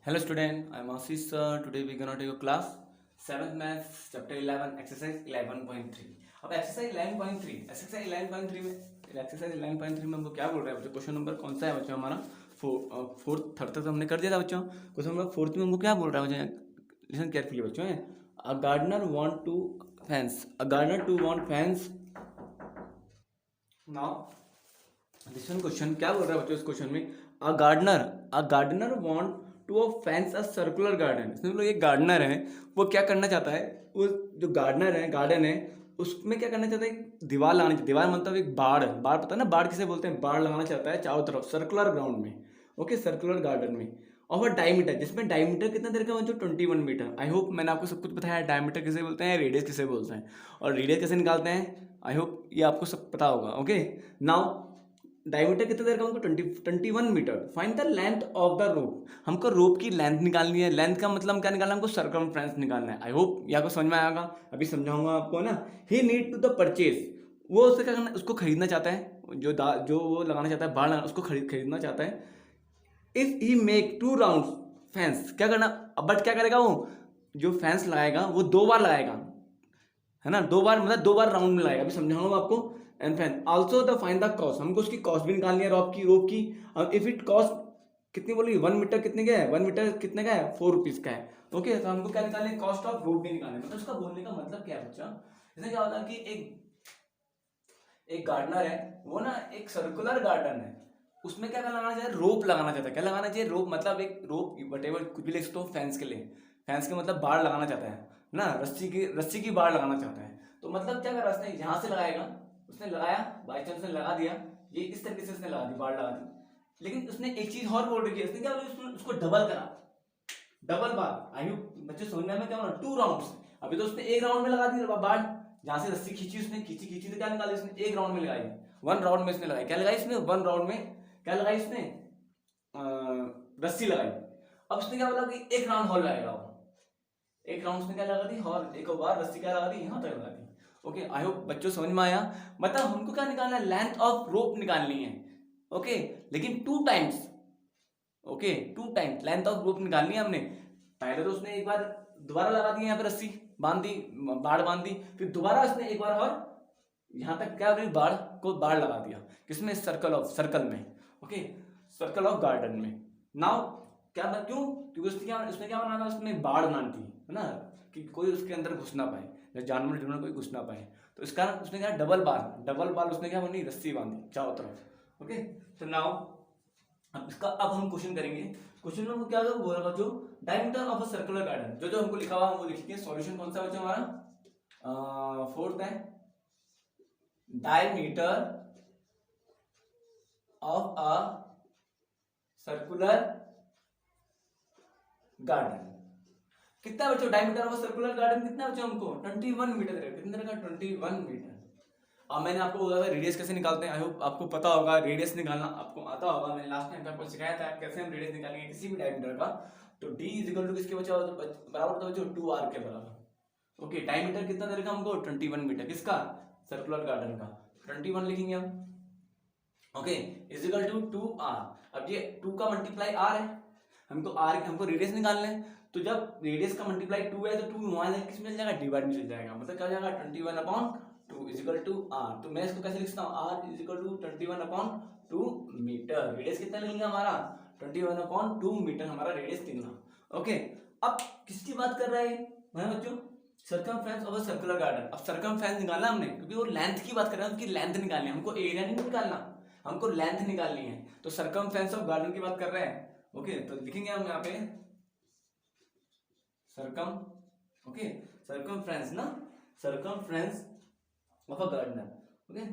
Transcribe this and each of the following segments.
Hello student, I am Ashish sir. Today we gonna take a class 7th maths chapter 11 exercise 11.3. अब exercise 11.3 में हमको क्या बोल रहा है बच्चों? क्वेश्चन नंबर कौन सा है बच्चों हमारा? फोर्थ थर्ड तक तो हमने कर दिया था बच्चों. क्वेश्चन नंबर फोर्थ में हमको क्या बोल रहा है बच्चों? लिसन केयरफुली बच्चों. A gardener want to fence now. Listen question क्या बोल रहा है बच्चों इस क्वेश्चन में? A gardener want to fence a circular garden. इसमें मतलब एक गार्डनर है, वो क्या करना चाहता है? वो जो गार्डन है उसमें क्या करना चाहता है? दीवार लगानी. दीवार मतलब एक बाड़ पता है ना, बाड़ किसे बोलते हैं? बाड़ लगाना चाहता है चारों तरफ सर्कुलर ग्राउंड में. ओके, सर्कुलर गार्डन में. और डायमीटर, जिसमें डायमीटर कितना देर का है? जो 21 मीटर. आई होप मैंने आपको सब कुछ बताया. डायमीटर किसे बोलते हैं, रेडियस किसे बोलते हैं, और रेडियस कैसे निकालते हैं. आई होप ये आपको सब पता होगा. ओके, नाउ डायमीटर कितना देर का? हमको 21 metre. Find the length of the rope. हमको रोप की लेंथ निकालनी है. लेंथ का मतलब क्या निकालना है? हमको सर्कमफ्रेंस निकालना है. आई होप ये आपको समझ में आएगा. अभी समझाऊंगा आपको ना. ही नीड टू द परचेज. वो उससे क्या करना, उसको खरीदना चाहता है. जो वो लगाना चाहता है, बाढ़ लगाना, उसको खरीदना चाहता है. If he make 2 round fence, क्या करना? बट क्या करेगा वो? जो फेंस लगाएगा वो 2 बार लगाएगा, है ना. 2 बार मतलब 2 बार राउंड में लगाएगा. अभी समझाऊंगा आपको. And fan also the find the cost. हमको उसकी कॉस्ट भी निकालनी है रोप की. इफ इट कॉस्ट कितनी बोली? 1 मीटर कितने का है? 1 मीटर कितने का है? 4 रुपीज का है. ओके, तो हमको क्या निकालना है? कॉस्ट ऑफ रोप भी निकालना है. मतलब उसका बोलने का मतलब क्या है बच्चा? इसमें क्या होता है कि एक गार्डनर है, वो ना एक सर्कुलर गार्डन है. उसमें क्या लगाना चाहिए? रोप लगाना चाहता है. क्या लगाना चाहिए? रोप मतलब एक रोप, वटेवर कुछ भी लिख सकते हो. फेंस के लिए, फेंस के मतलब बाड़ लगाना चाहता है ना. रस्सी की बाड़ लगाना चाहता है. तो मतलब क्या कर उसने यहां से लगाएगा. उसने लगाया, बाई चांस ने लगा दिया, ये इस तरीके से उसने लगा दी, बाड़ लगा दी. लेकिन उसने एक चीज और बोल रखी है. उसने क्या बोला? उसको डबल करा, डबल बार. आई बच्चे समझने में क्या होना? 2 राउंड. अभी तो उसने एक राउंड में लगा दी बाढ़. जहां से रस्सी खींची, उसने खींची तो क्या निकाली? उसने एक राउंड में लगाई. 1 राउंड में इसने लगाई. क्या लगाई इसने? 1 राउंड में क्या लगाई इसने? रस्सी लगाई. अब उसने क्या बोला कि एक राउंड और लगाएगा वो. एक राउंड उसने क्या लगा दी? और एक बार रस्सी क्या लगा दी? यहां तक लगा दी. ओके, आई होप बच्चों समझ में आया. मतलब हमको क्या निकालना है? लेंथ ऑफ रोप निकालनी है. ओके, लेकिन 2 times. Okay, 2 times length of rope निकालनी है हमने. पहले तो उसने एक बार दोबारा लगा दी, यहाँ पे रस्सी बांध दी, बाढ़ बांध दी. फिर दोबारा उसने एक बार और यहां तक क्या हुई? बाढ़ लगा दिया. किसमें? सर्कल में. ओके, सर्कल ऑफ गार्डन में. नाउ क्या क्यों? क्योंकि उसने क्या बनाना था? उसमें बाढ़ बनानी थी, है ना, कि कोई उसके अंदर घुस ना पाए, या जानवर कोई घुस ना पाए. तो इस कारण उसने क्या? डबल बार उसने क्या बनी? रस्सी बांधी चारों तरफ. ओके, तो नाउ अब हम क्वेश्चन करेंगे. क्वेश्चन में हमको क्या बोल रहा जो diameter of a circular garden, जो हमको लिखा हुआ वो लिखेंगे. सॉल्यूशन कौन सा बच्चा हमारा? फोर्थ है. Diameter of a circular garden कितना बच्चों? Diameter of a circular garden कितना बच्चों? हमको 21 मीटर. कितने का? 21 मीटर. अब मैंने आपको बोला था रेडियस कैसे निकालते हैं. आई होप आपको पता होगा रेडियस निकालना, आपको आता होगा. मैंने लास्ट टाइम आपको सिखाया था कैसे हम रेडियस निकालेंगे किसी भी डायमीटर का. तो d इक्वल टू किसके बराबर होता है बच्चों? 2r के बराबर. ओके, डायमीटर कितना देगा हमको? 21 मीटर. किसका? सर्कुलर गार्डन का. 21 लिखेंगे हम. Okay, is equal to 2r. अब ये 2 का मल्टीप्लाई r है. हमको रेडियस निकालना है. तो जब रेडियस का मल्टीप्लाई 2 है तो 2 वहां किस में चल जाएगा? डिवाइड में चल जाएगा. मतलब क्या हो जाएगा? 21/2 इज इक्वल टू r. तो मैं इसको कैसे लिखता हूँ? r is equal to 21/2 metre. Radius कितना लेंगे हमारा? 21/2 मीटर हमारा रेडियस निकला. ओके, अब किसकी बात कर रहे हैं बच्चों? Circumference of a circular garden. अब सर्कमफ्रेंस निकालना हमने, क्योंकि वो लेंथ की बात कर रहे हैं. उसकी लेंथ निकालनी है हमको, एरिया नहीं निकालना, हमको लेंथ निकालनी है. तो सर्कमफ्रेंस ऑफ गार्डन की बात कर रहे हैं. ओके, तो लिखेंगे हम यहाँ पे सर्कम. ओके, सर्कमफ्रेंस ना, circumference of a gardener. Okay,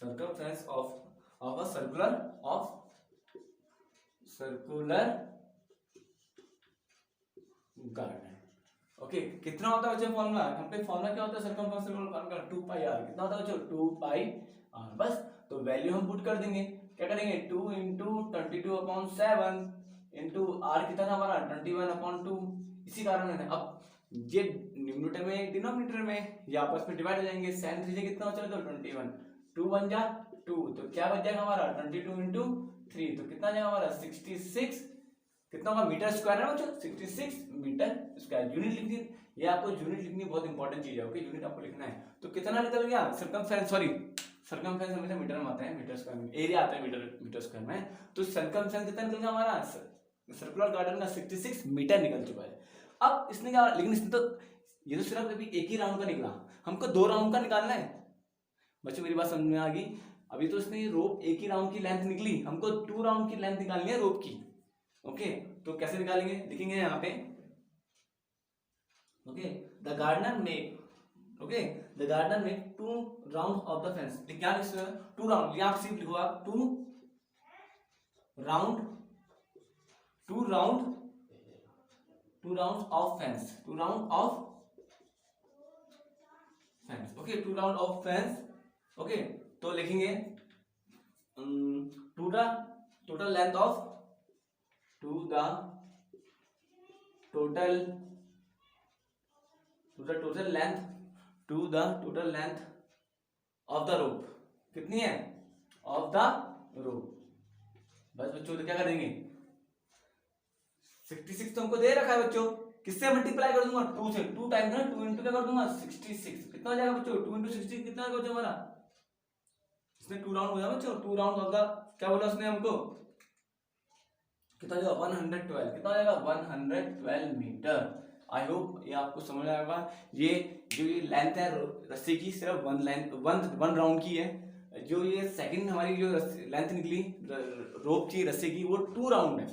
circumference of a circular garden. Okay, कितना होता है बच्चों फॉर्मूला? हम पे फॉर्मूला क्या होता है सर्कमफ्रेंस का? 2πr. कितना होता है बच्चों? 2πr. बस. तो वैल्यू हम पुट कर देंगे. क्या करेंगे? 2 इंटू 22/7 इंटू r कितना था हमारा? 21/2. इसी कारण है. अब ये न्यूमरेटर में डिनोमिनेटर में ये आपस में डिवाइड हो जाएंगे. sin 3 से कितना हो चलेगा? 21. 2 1 जा 2, तो क्या बच जाएगा हमारा? 22 इंटू 3, तो कितना जाएगा हमारा 66, कितना होगा मीटर स्क्वायर है बच्चों, 66 मीटर स्क्वायर। यूनिट लिखनी, ये आपको यूनिट लिखनी बहुत इंपॉर्टेंट चीज है। ओके, यूनिट आपको लिखना है। तो कितना निकल गया सर्कमफेरेंस, सॉरी सर्कमफेरेंस हमेशा मीटर में आता है, मीटर स्क्वायर में, एरिया आता है मीटर स्क्वायर में। तो सर्कमफेरेंस कितना निकल गया हमारा सर्कुलर गार्डन का 66 मीटर निकल चुका है। अब इसने क्या, लेकिन इसने तो ये तो सिर्फ अभी एक ही राउंड का निकला, हमको 2 राउंड का निकालना है। बच्चों मेरी बात समझ में आ गई? अभी तो इसने रोप एक ही राउंड की लेंथ निकली, हमको 2 राउंड की लेंथ निकालनी है रोप की। ओके, तो कैसे निकालेंगे, लिखेंगे यहाँ पे। Okay, the gardener make, okay the gardener make 2 round of the fence. क्या लिख सकते हैं, 2 राउंड, यहाँ सिर्फ लिखो आप 2 round of fence, 2 round of fence. Okay, 2 round of fence. Okay, तो लिखेंगे to the total length of, to the total length of the rope. कितनी है, ऑफ द रोप। बस बच्चों तो क्या करेंगे, 66 तो हमको दे रखा है बच्चों, किससे मल्टीप्लाई कर दूंगा, 2 से, 2 टाइम ना 2 इंटू क्या कर दूंगा 66। कितना हो जाएगा बच्चों, 2 इंटू 60 कितना हो जाएगा हमारा, इसने 2 राउंड हो जाएगा बच्चों, 2 राउंड ऑफ द, क्या बोला उसने हमको, कितना हो जाएगा 112, कितना हो जाएगा 112 मीटर। आई होप ये आपको समझ आएगा। ये जो ये लेंथ है रस्सी की, सिर्फ वन राउंड की है। जो ये सेकंड हमारी जो लेंथ निकली रोप की रस्सी की, वो 2 राउंड है।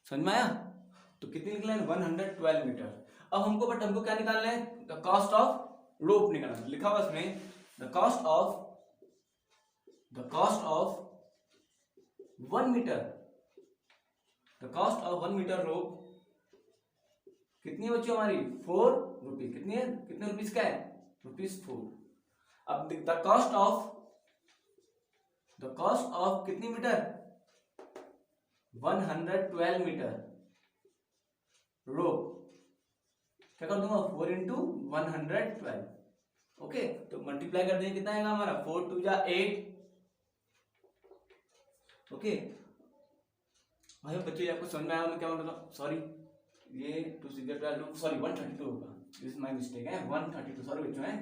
समझ में आया? तो कितनी निकला है 112 मीटर। अब हमको क्या निकालना है, द कॉस्ट ऑफ रोप निकालना। लिखा हुआ इसमें the cost of 1 metre, the cost of 1 metre rope कितनी है बच्चों हमारी, 4 रुपीज। कितनी है, कितने रुपीज का है, ₹4। अब द कॉस्ट ऑफ कितनी मीटर, 112 मीटर रोप, क्या कर दूंगा 4 इंटू 112। ओके, तो मल्टीप्लाई कर देंगे, कितना आएगा हमारा 4 2 जा 8। ओके भाई बच्चों, ये आपको समझ में आया मैं क्या बोल रहा था, सॉरी ये 2 6 12 सॉरी 132 होगा, दिस इज माय मिस्टेक है 132, सॉरी बच्चों है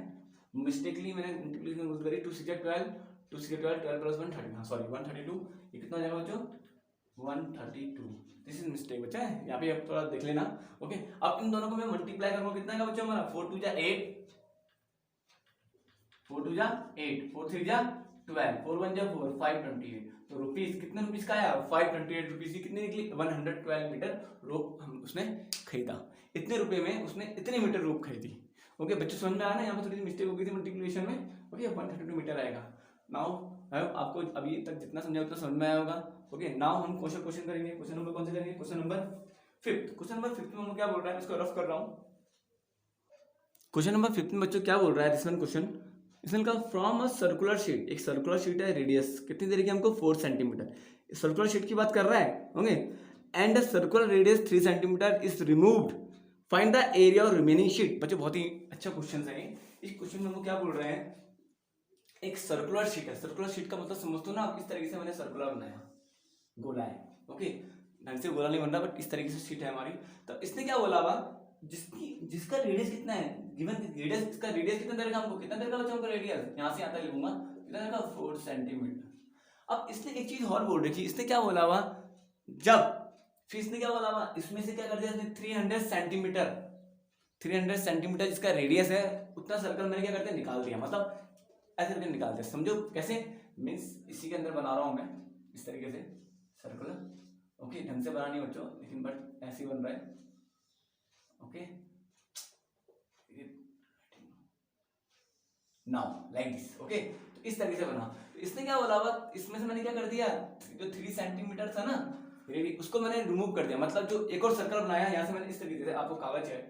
मिस्टेकली मैंने मल्टीप्लिकेशन यूज करी, 2 6 12 12 प्लस 130, हाँ सॉरी 132। ये कितना हो जाएगा बच्चों 132, दिस इज मिस्टेक बच्चा है, यहाँ पे आप थोड़ा देख लेना। ओके, अब इन दोनों को मैं मल्टीप्लाई करूंगा, कितना आएगा बच्चों हमारा 4 2 जा 8, 4 2 जा 8, 4 3 जा 12, 4 1 जा 4, 528। तो रुपीस, कितने रुपीस का आया 528 रुपीस की कितनी निकली 112 मीटर रोप हम उसने खरीदा। इतने रुपए में उसने इतने मीटर रोप खरीदी। ओके बच्चों समझ में आया ना, यहाँ पर थोड़ी सी मिस्टेक हो गई थी मल्टीप्लिकेशन में। ओके 132 मीटर आएगा। नाउ आपको अभी तक जितना समझा उतना समझ में आया होगा। ओके नाउ हम क्वेश्चन करेंगे। क्वेश्चन नंबर कौन से करेंगे, क्वेश्चन नंबर 5। क्वेश्चन नंबर 5 में हम क्या बोल रहा है, इसको रफ कर रहा हूँ। क्वेश्चन नंबर 5 में बच्चों क्या बोल रहा है, दिस वन क्वेश्चन, इसमें का फ्रॉम अ सर्कुलर शीट, एक सर्कुलर शीट है, रेडियस कितनी दे रही है हमको 4 सेंटीमीटर, सर्कुलर शीट की बात कर रहा है। Okay and circular radius 3 centimetre is removed, find the area of remaining sheet. बच्चों बहुत ही अच्छा क्वेश्चन है। इस क्वेश्चन में हमको क्या बोल रहे हैं, एक सर्कुलर शीट है, सर्कुलर शीट का मतलब समझते हो ना आप, इस तरीके से मैंने सर्कुलर बनाया, गोला है। ओके ढंग से गोला नहीं बन रहा बट इस तरीके से शीट है हमारी। तो इसने क्या बोला हुआ, जिसका रेडियस कितना है, गिवन रेडियस, इसका रेडियस कितना देगा हमको, कितना देगा बच्चों हमको रेडियस, यहाँ से आता लिखूंगा कितना देगा 4 सेंटीमीटर। अब इसने एक चीज और बोल रखी, इसने क्या बोला हुआ, जब फिर इसने क्या बोला हुआ, इसमें से क्या कर दिया इसने 300 सेंटीमीटर, 300 सेंटीमीटर जिसका रेडियस है उतना सर्कल मैंने क्या करते निकाल दिया, मतलब ऐसे करके निकालते हैं। समझो कैसे, मीन्स इसी के अंदर बना रहा हूं मैं इस तरीके से सर्कुलर। ओके ढंग से बना नहीं बच्चों, लेकिन बट ऐसे ही बन रहा है। Okay now like this. Okay तो इस तरीके से बना। तो इसने क्या बोला हुआ, इसमें से मैंने क्या कर दिया, जो 3 सेंटीमीटर था ना उसको मैंने रिमूव कर दिया, मतलब जो एक और सर्कल बनाया यहाँ से मैंने इस तरीके से, आपको कागज है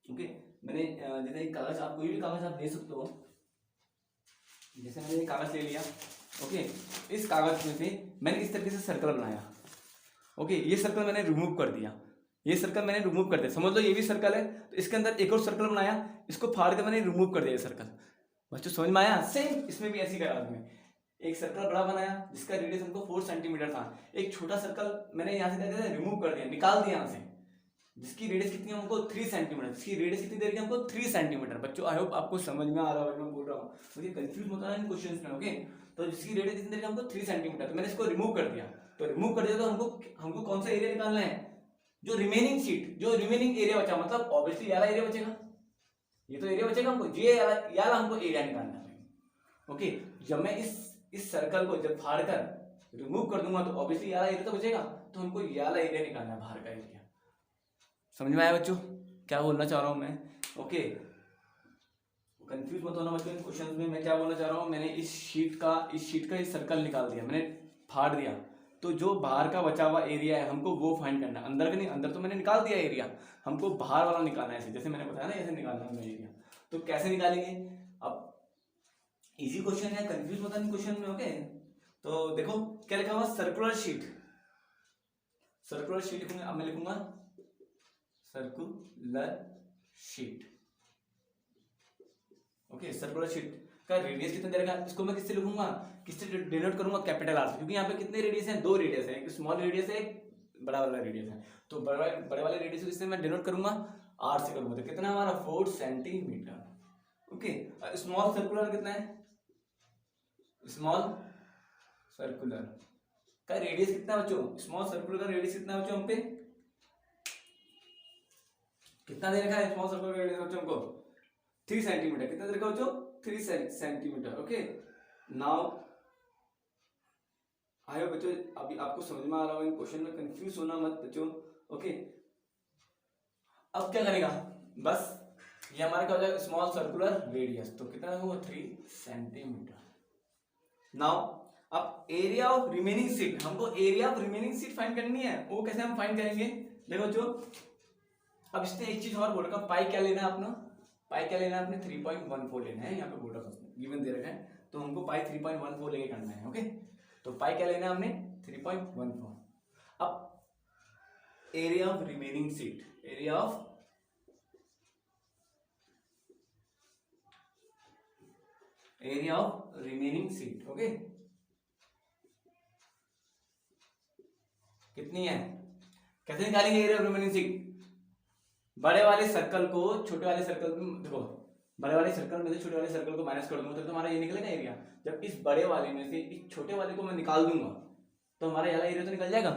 ओके मैंने जैसे एक कागज, आप कोई भी कागज आप ले सकते हो, जैसे मैंने ये कागज ले लिया। ओके इस कागज में से मैंने इस तरीके से सर्कल बनाया। ओके ये सर्कल मैंने रिमूव कर दिया, ये सर्कल मैंने रिमूव कर दिया, समझ लो ये भी सर्कल है, तो इसके अंदर एक और सर्कल बनाया, इसको फाड़ के मैंने रिमूव कर दिया ये सर्कल। बच्चों समझ में आया, सेम इसमें भी ऐसी करा मैं, एक सर्कल बड़ा बनाया जिसका रेडियस हमको 4 सेंटीमीटर था, एक छोटा सर्कल मैंने यहाँ से क्या किया, रिमूव कर दिया, निकाल दिया यहाँ से, जिसकी रेडियस कितनी है हमको 3 सेंटीमीटर, जिसकी रेडियस कितनी दे रही है हमको 3 सेंटीमीटर। बच्चों आई होप आपको समझ में आ रहा है मैं बोल रहा हूँ, मुझे कंफ्यूज मत होना इन क्वेश्चंस में। ओके, तो जिसकी रेडियस कितनी दे रही है हमको 3 सेंटीमीटर, तो मैंने इसको रिमूव कर दिया। तो रिमूव कर दिया तो हमको कौन सा एरिया निकालना है, जो रिमेनिंग शीट, जो रिमेनिंग एरिया बचा, मतलब ऑब्वियसली ये वाला एरिया बचेगा, ये तो एरिया बचेगा हमको, ये वाला हमको एरिया निकालना है। ओके, जब मैं इस सर्कल को जब फाड़ कर रिमूव कर दूंगा तो ऑब्वियसली ये वाला एरिया तो बचेगा, तो हमको ये वाला एरिया निकालना है, बाहर का एरिया। समझ में आया बच्चों क्या बोलना चाह रहा हूं मैं? ओके, कंफ्यूज मत होना बच्चों इन क्वेश्चंस में। मैं क्या बोलना चाह रहा हूँ, मैंने इस शीट का एक सर्कल निकाल दिया, मैंने फाड़ दिया, तो जो बाहर का बचा हुआ एरिया है हमको वो फाइंड करना है, अंदर का नहीं, अंदर तो मैंने निकाल दिया एरिया, हमको बाहर वाला निकालना है, जैसे मैंने बताया ना ऐसे निकालना है एरिया। तो कैसे निकालेंगे, अब इजी क्वेश्चन है, कंफ्यूज मत होना क्वेश्चन में। ओके, तो देखो क्या लिखा हुआ, सर्कुलर शीट, सर्कुलर शीट लिखूंगा, अब मैं लिखूंगा circular sheet. Okay, circular sheet का रेडियस कितना दे रखा है, इसको मैं किससे लिखूंगा, किससे डिनोट करूंगा, कैपिटल आर से, क्योंकि यहाँ पे कितने रेडियस हैं, 2 रेडियस है, एक स्मॉल रेडियस है, एक बड़ा वाला रेडियस है। तो बड़े वाले रेडियस को किससे मैं डिनोट करूंगा, आर से करूंगा, तो कितना हमारा 4 सेंटीमीटर। ओके, स्मॉल सर्कुलर कितना है, स्मॉल सर्कुलर का रेडियस कितना बच्चों, स्मॉल सर्कुलर का रेडियस कितना बच्चों, हम पे कितना दे रखा है, स्मॉल सर्कुलर का रेडियस बच्चों हमको 3 सेंटीमीटर, कितना दे रखा बच्चों, 3 सेंटीमीटर। ओके, नाउ आयो बच्चों, अभी आपको समझ में आ रहा होगा, इन क्वेश्चन में कंफ्यूज होना मत बच्चों। ओके, अब क्या करेगा, बस ये हमारा क्या हो जाएगा, स्मॉल सर्कुलर रेडियस, तो कितना होगा 3 सेंटीमीटर। नाउ अब एरिया ऑफ रिमेनिंग सीट, हमको area of remaining seat find करनी है, वो कैसे हम फाइंड करेंगे, देखो जो अब इसने एक चीज और बोल रखा, पाई क्या लेना है अपना, पाई क्या लेना है अपने 3.14 लेना है, यहाँ पे बोल रखा उसने, गिवन दे रखा है, तो हमको पाई 3.14 लेके करना है। ओके, तो पाई क्या लेना है हमने 3.14। अब area of remaining seat, area of remaining seat, okay, कितनी है, कैसे निकालेंगे एरिया ऑफ रिमेनिंग सीट, बड़े वाले सर्कल को छोटे वाले सर्कल में, देखो बड़े वाले सर्कल में से छोटे वाले सर्कल को माइनस कर दूंगा तो हमारा ये निकलेगा एरिया, जब इस बड़े वाले में से इस छोटे वाले को मैं निकाल दूंगा तो हमारा ये वाला एरिया तो निकल जाएगा।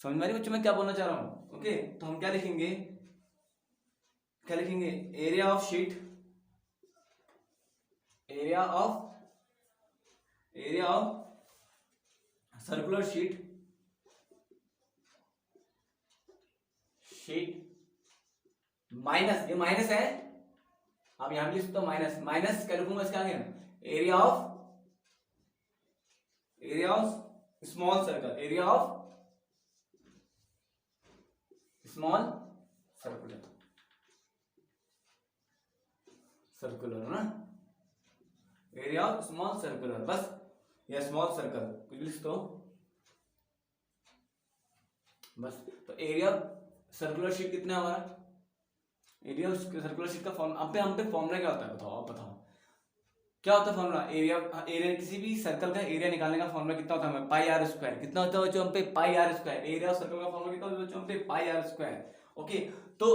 समझ में आ रही बच्चों मैं क्या बोलना चाह रहा हूँ। ओके, तो हम क्या लिखेंगे, area of sheet, area of circular sheet minus, ये माइनस है, अब यहां भी लिख सकते हो माइनस, माइनस क्या लिखूंगा इसका आगे, area of small circle, area of small circular ना, एरिया ऑफ स्मॉल सर्कुलर, बस या स्मॉल सर्कल कुछ भी लिख दो बस। तो एरिया सर्कुलर शीट कितना है हमारा, एरिया सर्कुलर शीट का फॉर्मूला, हम पे फॉर्मूला क्या होता है बताओ, आप बताओ क्या होता है फॉर्मूला, एरिया किसी भी सर्कल का एरिया निकालने का फॉर्मूला कितना होता है, पाई आर स्क्वायर, कितना होता है बच्चों हम पे, पाई आर स्क्वायर, एरिया सर्कल का फॉर्मूला कितना होता है बच्चों हम पे, पाई आर स्क्वायर। ओके, तो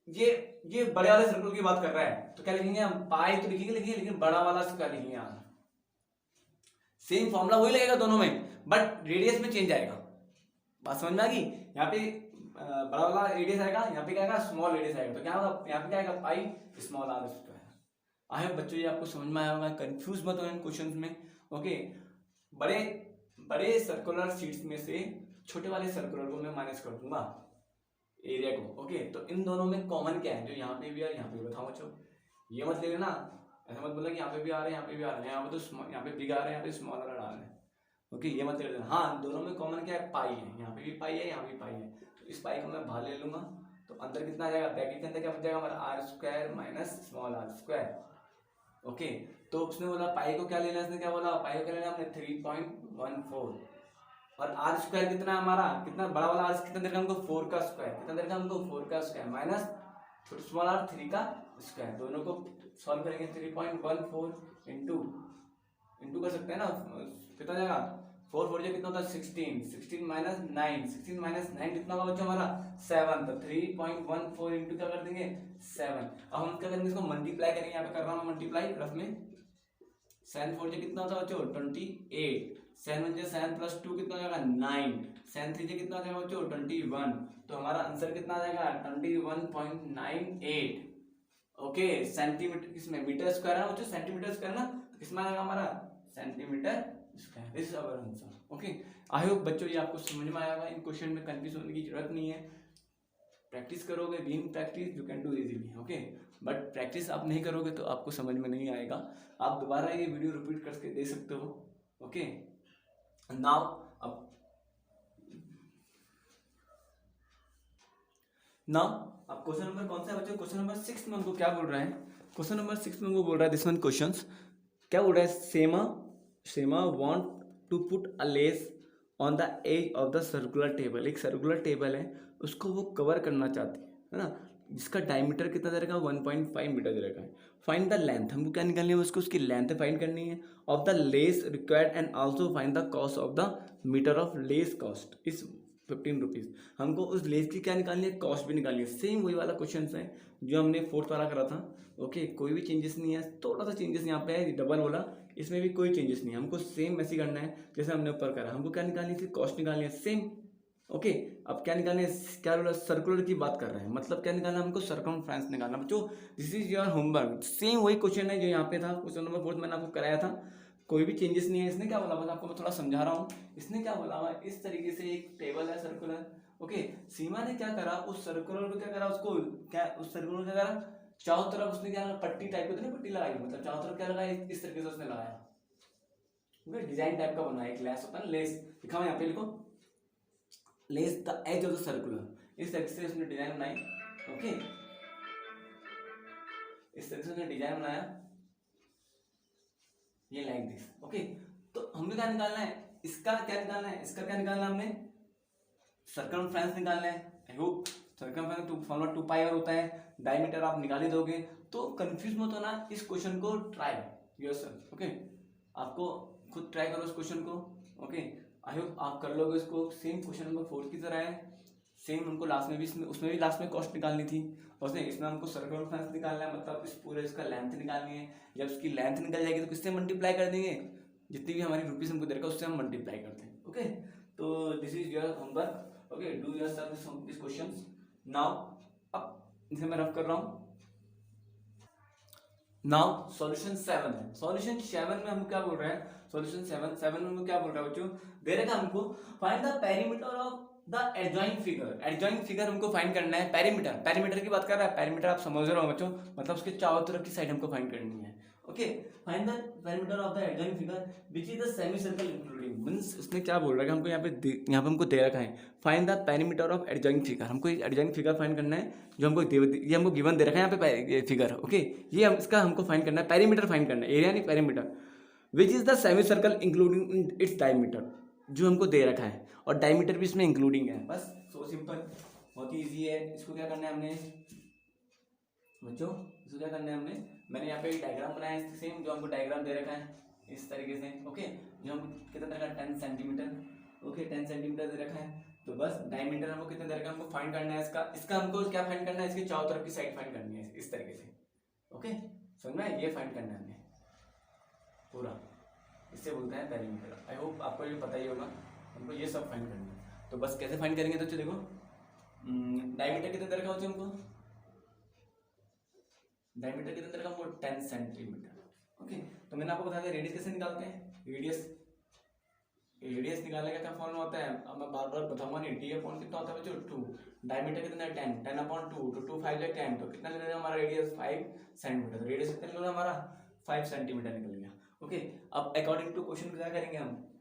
ये बड़े वाले सर्कल की बात कर रहा है, तो क्या लिखेंगे हम, पाई तो लिखेंगे लेकिन बड़ा वाला स्क्वायर लिखेंगे, यहाँ सेम फॉर्मूला वही लगेगा दोनों में, बट रेडियस में चेंज आएगा, बात समझ में आ गई, यहाँ पे बड़ा वाला रेडियस आएगा, यहाँ पे क्या आएगा, स्मॉल रेडियस आएगा, तो क्या होगा यहाँ पे क्या आएगा, pi small r square. I hope बच्चों ये आपको समझ में आया होगा, कंफ्यूज मत हो इन क्वेश्चंस में। ओके, बड़े सर्कुलर शीट्स में से छोटे वाले सर्कुलर को मैं माइनस कर दूंगा एरिया को। ओके, तो इन दोनों में कॉमन क्या है, जो यहाँ पे भी है यहाँ पे भी, बताओ बच्चों, ये मत ले लेना, ऐसा मत बोला कि यहाँ पे भी आ रहे हैं यहाँ पे भी आ रहे हैं, यहाँ पे तो यहाँ पे बिग आ रहे हैं यहाँ पे स्मॉल वाला डाल रहे हैं। ओके, ये मत ले लेना। हाँ, दोनों में कॉमन क्या है, पाई है, यहाँ पे भी पाई है यहाँ पे भी पाई है, तो इस पाई को मैं बाहर ले लूंगा, तो अंदर कितना आ जाएगा, ब्रैकेट के अंदर क्या बच जाएगा हमारा, r square minus small r square. Okay, तो उसने बोला पाई को क्या लेना, इसने क्या बोला, पाई को क्या लेना हमने 3.14, और आर स्क्वायर कितना है हमारा, कितना बड़ा वाला आर कितना देगा हमको, 4 का स्क्वायर, कितना देगा हमको 4 का स्क्वायर माइनस छोटा स्मॉल आर 3 का स्क्वायर, दोनों को सॉल्व करेंगे, 3.14 इंटू इंटू कर सकते हैं ना, कितना हो जाएगा 4 4 कितना होता है 16, 16 माइनस 9, 16 माइनस 9 कितना होगा बच्चों हमारा 7, तो 3.14 इंटू क्या कर देंगे 7। अब हम क्या करेंगे इसको मल्टीप्लाई करेंगे, यहाँ पे कर रहा हूँ मल्टीप्लाई रफ में, 7 4 कितना होता है बच्चों 28, 7 7 प्लस 2 कितना हो जाएगा 9, 7 3 कितना हो जाएगा बच्चों 21, तो हमारा आंसर कितना आ जाएगा 21.98। ओके सेंटीमीटर किसमें मीटर स्क्वायर है बच्चों, सेंटीमीटर स्क्वायर ना, तो किसमें आएगा हमारा centimetre square, this is our answer. Okay I hope बच्चों ये आपको समझ में आएगा, इन क्वेश्चन में कंफ्यूज होने की जरूरत नहीं है, प्रैक्टिस करोगे being practice you can do easily. Okay but practice आप नहीं करोगे तो आपको समझ में नहीं आएगा, आप दोबारा ये वीडियो रिपीट करके दे सकते हो। ओके नाउ अब क्वेश्चन नंबर कौन सा है बच्चों, क्वेश्चन नंबर 6 में हमको क्या बोल रहा है, क्वेश्चन नंबर 6 में हमको बोल रहा है दिस वन क्वेश्चंस, क्या बोल रहा है, Seema want to put a lace on the edge of the circular table, एक सर्कुलर टेबल है उसको वो कवर करना चाहती है ना, जिसका डायमीटर कितना दे रखा है 1.5 मीटर दे रखा है, फाइंड द लेंथ, हमको क्या निकालनी है उसको, उसकी लेंथ फाइंड करनी है of the lace required and also find the cost of the metre of lace cost is 15 rupees, हमको उस लेस की क्या निकालनी है, कॉस्ट भी निकालनी है, सेम वही वाला क्वेश्चन है जो हमने 4th वाला करा था। ओके कोई भी चेंजेस नहीं है, थोड़ा सा चेंजेस यहाँ पे है डबल वाला, इसमें भी कोई चेंजेस नहीं है, हमको सेम ऐसे करना है जैसे हमने ऊपर करा, हमको क्या निकालनी थी, कॉस्ट निकालनी है सेम। ओके अब क्या निकालना है, क्या बोला सर्कुलर की बात कर रहे हैं, मतलब क्या निकालना है हमको, सर्कमफ्रेंस निकालना बच्चों, this is your homework, same वही क्वेश्चन है जो यहाँ पे था, क्वेश्चन नंबर 4 मैंने आपको कराया था, कोई भी चेंजेस नहीं है, इसने क्या बोला बस आपको मैं थोड़ा समझा रहा हूँ, इसने क्या बोला हुआ इस तरीके से एक टेबल है सर्कुलर। ओके सीमा ने क्या करा उस सर्कुलर को, क्या करा उसको, क्या उस सर्कुलर को क्या करा, चारों तरफ उसने क्या पट्टी टाइप की पट्टी लगाई, मतलब चारों तरफ क्या लगाया इस तरीके से उसने लगाया, डिजाइन टाइप का बनाया, एक लेस होता है लेस, लिखा हुआ यहाँ पे लिखो, lace the edge of the circular, इस तरीके से उसने डिजाइन बनाई। ओके इस तरीके से उसने डिजाइन बनाया, ये लाइक दिस। ओके तो हमें क्या निकालना है, इसका क्या निकालना है, इसका क्या निकालना है, हमने सर्कमफ्रेंस निकालना है। आई होप सर्कमफ्रेंस फॉर्मूला 2 पाई होता है, डायमीटर आप निकाल ही दोगे, तो कंफ्यूज मत होना, इस क्वेश्चन को ट्राई योरसेल्फ। ओके आपको खुद ट्राई करो इस क्वेश्चन को। ओके आई होप आप कर लोगे इसको, सेम क्वेश्चन नंबर 4 की तरह है, सेम हमको लास्ट में भी उसमें भी लास्ट में कॉस्ट निकालनी थी, उसने इसमें हमको सर्कमफ्रेंस निकालना है, मतलब इस पूरे इसका लेंथ निकालनी है, जब इसकी लेंथ निकल जाएगी तो किससे मल्टीप्लाई कर देंगे, जितनी भी हमारी रुपीज हमको दे रखा है उससे हम मल्टीप्लाई करते हैं। ओके तो this is your homework. Okay do yourself this questions now, अब इसे मैं रफ कर रहा हूँ। नाउ सॉल्यूशन 7 है, सॉल्यूशन 7 में हम क्या बोल रहे हैं, सॉल्यूशन 7 में हम क्या बोल रहे हैं बच्चों, दे रखा हमको find the perimeter of the adjoint figure, adjoint figure हमको फाइंड करना है, पेरीमीटर, पेरीमीटर की बात कर रहा है, पेरीमीटर आप समझ रहे हो बच्चों, मतलब उसके चारों तरफ की साइड हमको फाइंड करनी है। Okay find the perimeter of the adjoint figure which is the semi circle including, means उसने क्या बोल रहा है कि हमको यहाँ पे हमको दे रखा है find the perimeter of adjoint figure, हमको एडजॉइंट फिगर फाइंड करना है जो हमको ये हमको गिवन दे रखा है यहाँ पे फिगर। ओके ये इसका हमको फाइंड करना है, पेरीमीटर फाइंड करना है, एरिया नहीं perimeter, which is the semi circle including its diameter, जो हमको दे रखा है और डायमीटर भी इसमें इंक्लूडिंग है, बस सो सिंपल, बहुत ही ईजी है। इसको क्या करना है हमने बच्चों, इसको क्या करना है हमने, मैंने यहाँ पे डायग्राम बनाया है सेम जो हमको डायग्राम दे रखा है इस तरीके से। ओके जो हम कितना दे रखा है 10 सेंटीमीटर, ओके 10 सेंटीमीटर दे रखा है, तो बस डायमीटर हमको कितना दे रखा है, हमको फाइंड करना है इसका हमको क्या फाइंड करना है, इसके चारों तरफ की साइड फाइंड करनी है इस तरीके से। ओके समझ में, ये फाइंड करना है हमें पूरा, इससे बोलते हैं पेरीमीटर। आई होप आपको ये पता ही होगा, हमको ये सब फाइंड करना है, तो बस कैसे फाइंड करेंगे, तो देखो डायमीटर कितने तरह का होता है हमको, डायमीटर कितने तरह का हमको 10 सेंटीमीटर। ओके तो मैंने आपको बताया था रेडियस कैसे निकालते हैं, रेडियस निकालने का क्या फॉर्मूला होता है, अब मैं बार बार बताऊंगा नहीं, डी अपॉन कितना होता है बच्चों 2, डायमीटर कितना है 10, 10 अपॉन 2 तो 2 5 10, तो कितना निकलेगा हमारा रेडियस 5 सेंटीमीटर, तो रेडियस कितना निकलेगा हमारा 5 सेंटीमीटर निकल गया। ओके अब अकॉर्डिंग टू क्वेश्चन क्या करेंगे हम,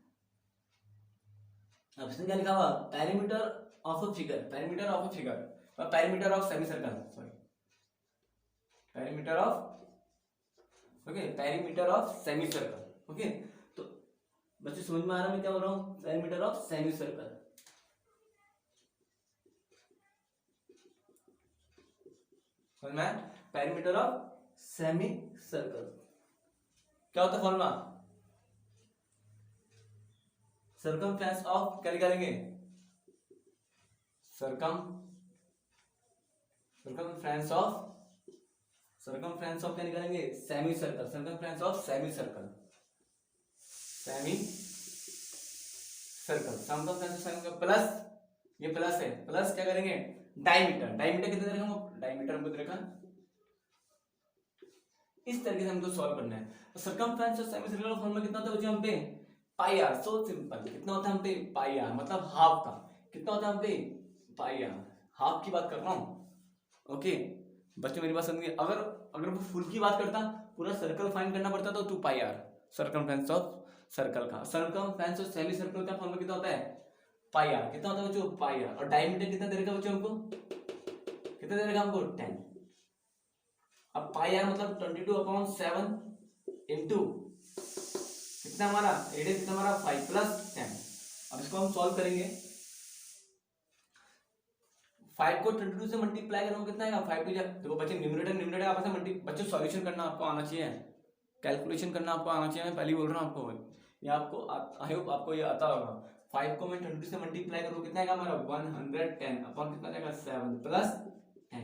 अब इसमें क्या लिखा हुआ, perimeter of a figure, perimeter of a figure, perimeter of semi circle, sorry perimeter of, okay perimeter of semi circle. Okay तो बच्चे समझ में आ रहा है मैं क्या बोल रहा हूँ, पेरीमीटर ऑफ सेमी सर्कल, समझ में, पेरीमीटर ऑफ सेमी सर्कल क्या होता है फॉर्मूला, सर्कमफ्रेंस ऑफ क्या निकालेंगे, सर्कमफ्रेंस ऑफ क्या निकालेंगे, semi circle, circumference of semi circle, semi circle, circumference of plus, ये प्लस है, प्लस क्या करेंगे डायमीटर, डायमीटर कितने तरह का, डायमीटर हमको देखा इस तरीके से हमको सॉल्व करना है। तो सर्कमफ्रेंस ऑफ सेमी सर्कल का फॉर्मूला कितना होता है बच्चों हम पे, पाई आर, सो सिंपल, कितना होता है हम पे पाई आर, मतलब हाफ का, कितना होता है हम पे पाई आर, हाफ की बात कर रहा हूं। ओके बच्चों मेरी बात समझिए, अगर अगर वो फुल की बात करता, पूरा सर्कल फाइंड करना पड़ता तो 2 पाई आर सर्कमफ्रेंस ऑफ सर्कल का, सर्कमफ्रेंस ऑफ सेमी सर्कल का फॉर्मूला कितना होता है पाई आर, कितना होता है बच्चों पाई आर, और डायमीटर कितना दे रखा बच्चों हमको, कितना दे रखा हमको 10। अब पाई आर मतलब 22/7 इंटू कितना हमारा रेडियस, कितना हमारा 5 + 10। अब इसको हम सॉल्व करेंगे, 5 को 22 से मल्टीप्लाई करूंगा कितना आएगा, 5 टू देखो बच्चे न्यूमरेटर आपस में बच्चों सॉल्यूशन करना आपको आना चाहिए, कैलकुलेशन करना आपको आना चाहिए, मैं पहले ही बोल रहा हूँ आपको, ये आपको आई होप आपको ये आता होगा। 5 को मैं 22 से मल्टीप्लाई करूँ कितना आएगा हमारा 110 अपॉन कितना आएगा 7 + 10,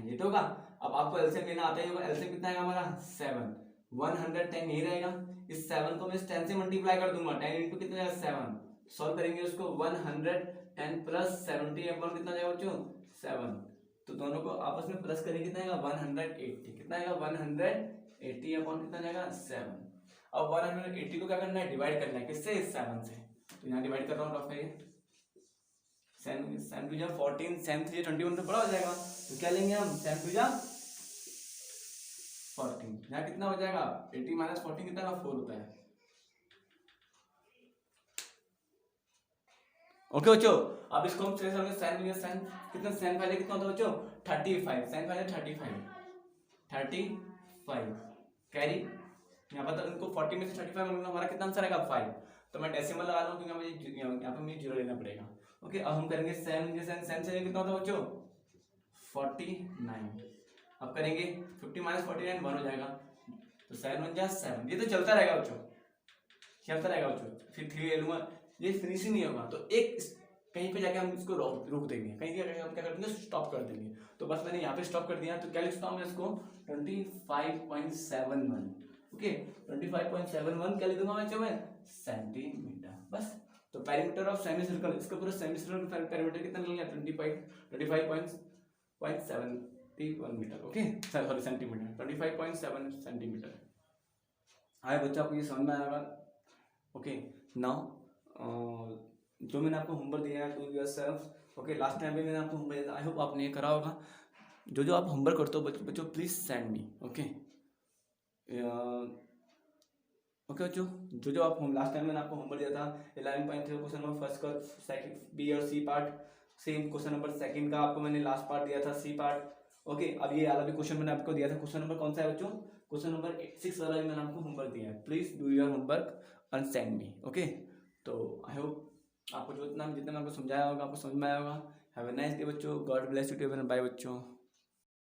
ये तो होगा। अब आपको एलसीएम लेना आता ही होगा, एलसीएम कितना आएगा हमारा 7, 110 यही रहेगा, इस 7 को मैं इस 10 से मल्टीप्लाई कर दूंगा, 10 इंटू कितना आएगा 7, सॉल्व करेंगे उसको 110 + 70 अपॉन कितना जाएगा बच्चों 7, तो दोनों को आपस में प्लस करेंगे कितना आएगा 180, कितना आएगा 180 अपॉन कितना जाएगा 7। अब 180 को क्या करना है डिवाइड करना है, किससे 7 से, तो यहाँ डिवाइड कर रहा हूँ रफ है ये, 7 2 14, 7 3 21 तो बड़ा हो जाएगा, तो क्या लेंगे हम 7 2 14, यहाँ कितना हो जाएगा 80 - 14 कितना का 4 होता है। ओके बच्चों, अब इसको हम sin कितना sin पहले कितना होता है बच्चों 35, sin पहले 35 कैरी, यहाँ पर तो इनको 40 में से 35 में हमारा कितना आंसर आएगा 5, तो मैं डेसिमल लगा लूँ क्योंकि मुझे यहाँ पे मुझे 0 लेना पड़ेगा। ओके अब हम करेंगे sin से कितना होता है बच्चों 49, अब करेंगे 50 - 49 1 हो जाएगा, तो 7 1 7, ये तो चलता रहेगा बच्चों, फिर 3 ले लूंगा, ये फिनिश ही नहीं होगा, तो एक कहीं पे जाके हम इसको रोक देंगे, कहीं पे हम क्या कर देंगे स्टॉप कर देंगे, तो बस मैंने यहाँ पे स्टॉप कर दिया, तो क्या लिखता हूँ मैं इसको 25.71, ओके 25.71 क्या लिख दूंगा मैं सेंटीमीटर, बस। तो पेरीमीटर ऑफ सेमी सर्कल, इसका पूरा सेमी सर्कल का पेरीमीटर कितना निकल गया 25.71 metre, okay sorry centimetre, 25.7 centimetre. आए बच्चा आपको ये समझ में आएगा। ओके नाउ जो मैंने आपको होमवर्क दिया है to yourself, okay last time भी मैंने आपको होमवर्क दिया था, आई होप आपने ये करा होगा। जो आप होमवर्क करते हो बच्चों please send me, okay okay बच्चों, जो आप लास्ट टाइम मैंने आपको होमवर्क दिया था 11.3 क्वेश्चन नंबर फर्स्ट का सेकंड बी और C part, same question number second का आपको मैंने लास्ट पार्ट दिया था सी पार्ट, ओके अब ये वाला भी क्वेश्चन मैंने आपको दिया था, क्वेश्चन नंबर कौन सा है बच्चों, क्वेश्चन नंबर 6 वाला भी मैंने आपको होमवर्क दिया है, please do your homework and send me, okay. तो आई होप आपको जितना मैं आपको समझाया होगा आपको समझ में आया होगा। हैव अ नाइस डे बच्चों, God bless you too, bye बच्चों।